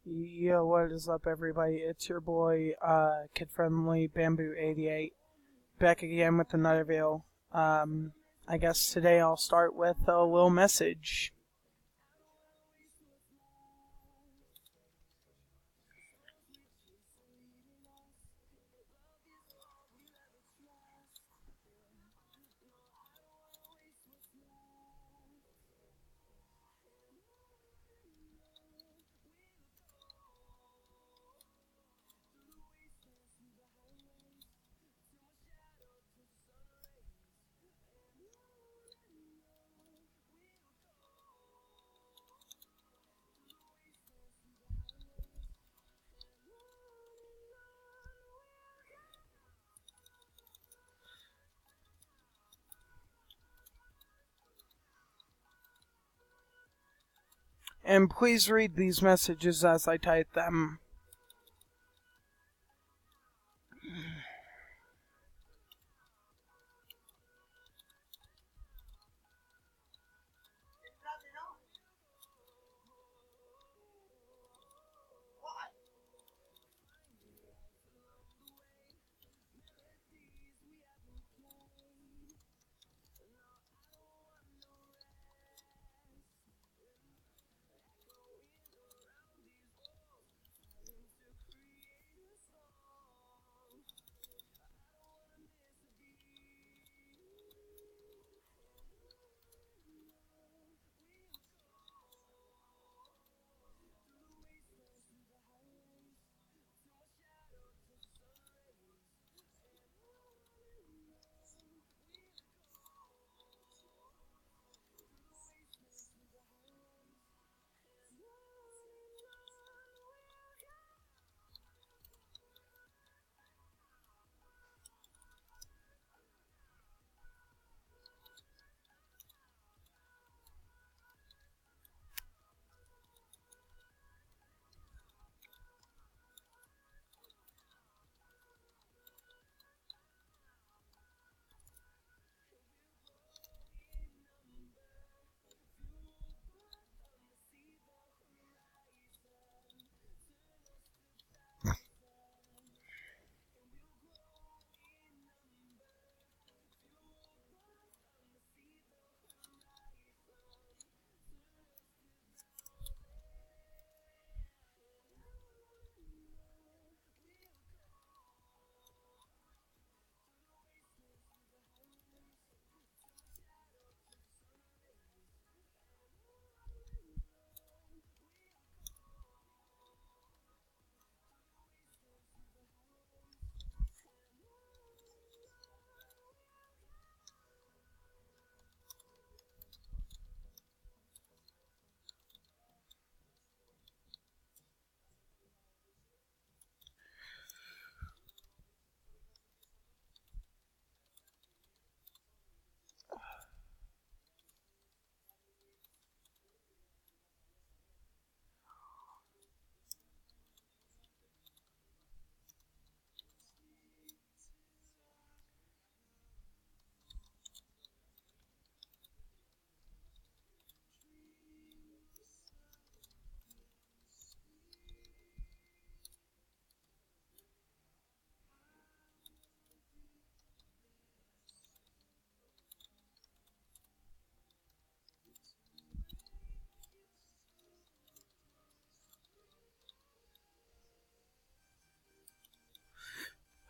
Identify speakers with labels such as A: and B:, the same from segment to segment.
A: Yo, what is up, everybody? It's your boy, Kid Friendly Bamboo 88, back again with another video. I guess today I'll start with a little message. And please read these messages as I type them.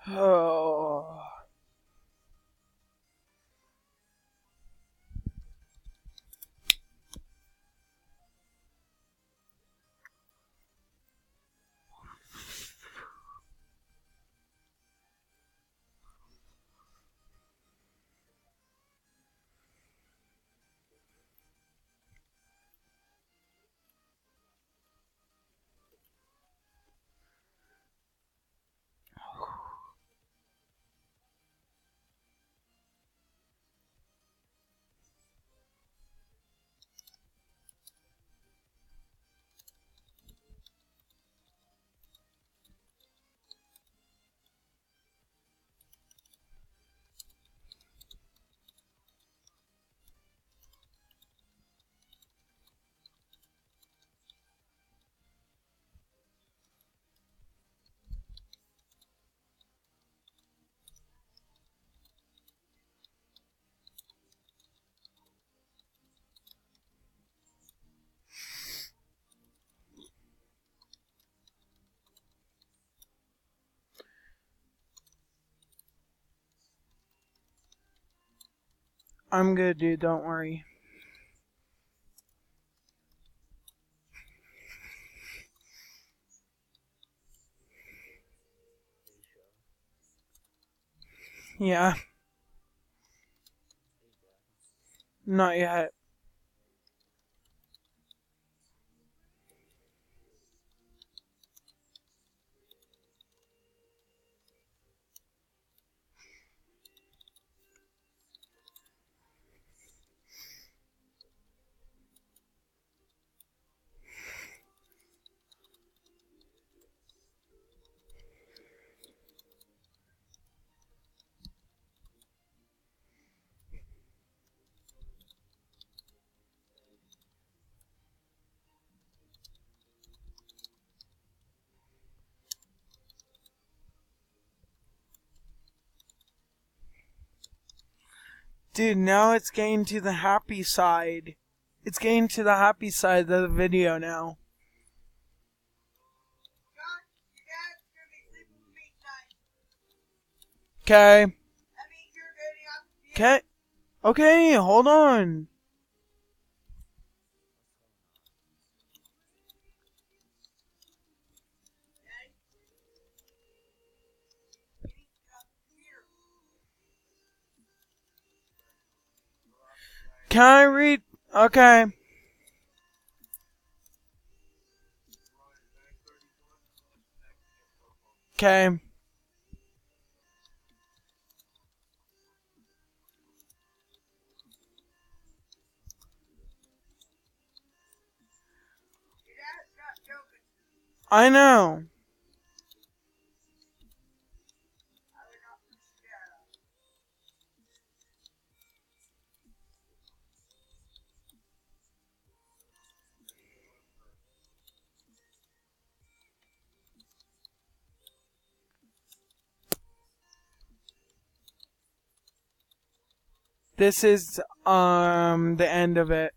A: Oh. I'm good, dude. Don't worry. Yeah. Not yet. Dude, now it's getting to the happy side. It's getting to the happy side of the video now. Okay. Okay. Okay, hold on. Can I read? Okay. Okay. I know. This is the end of it.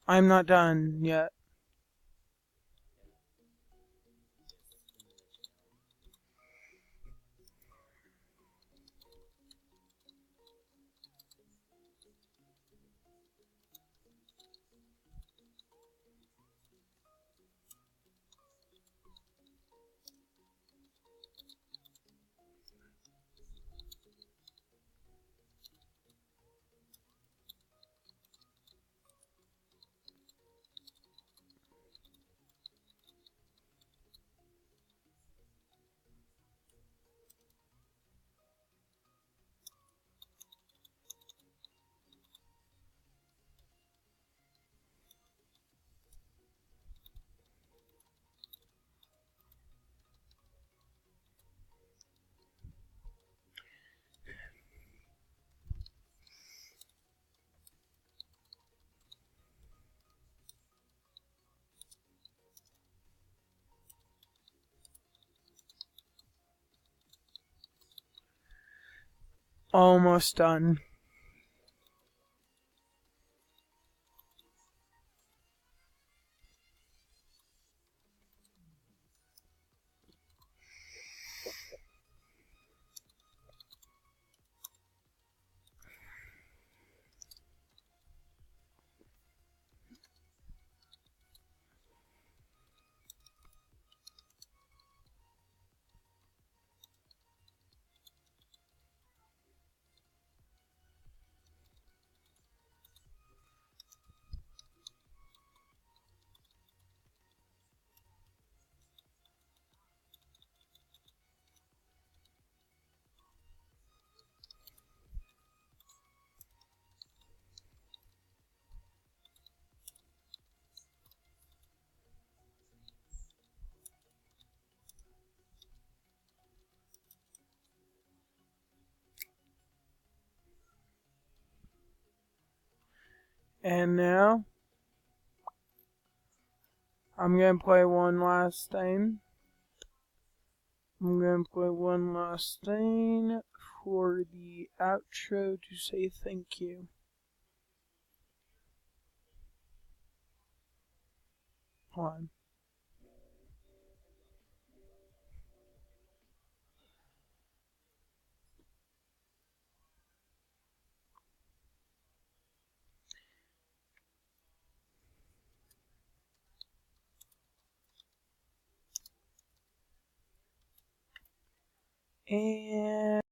A: I'm not done yet. Almost done. And now, I'm gonna play one last thing. I'm gonna play one last thing for the outro to say thank you. Hold on. And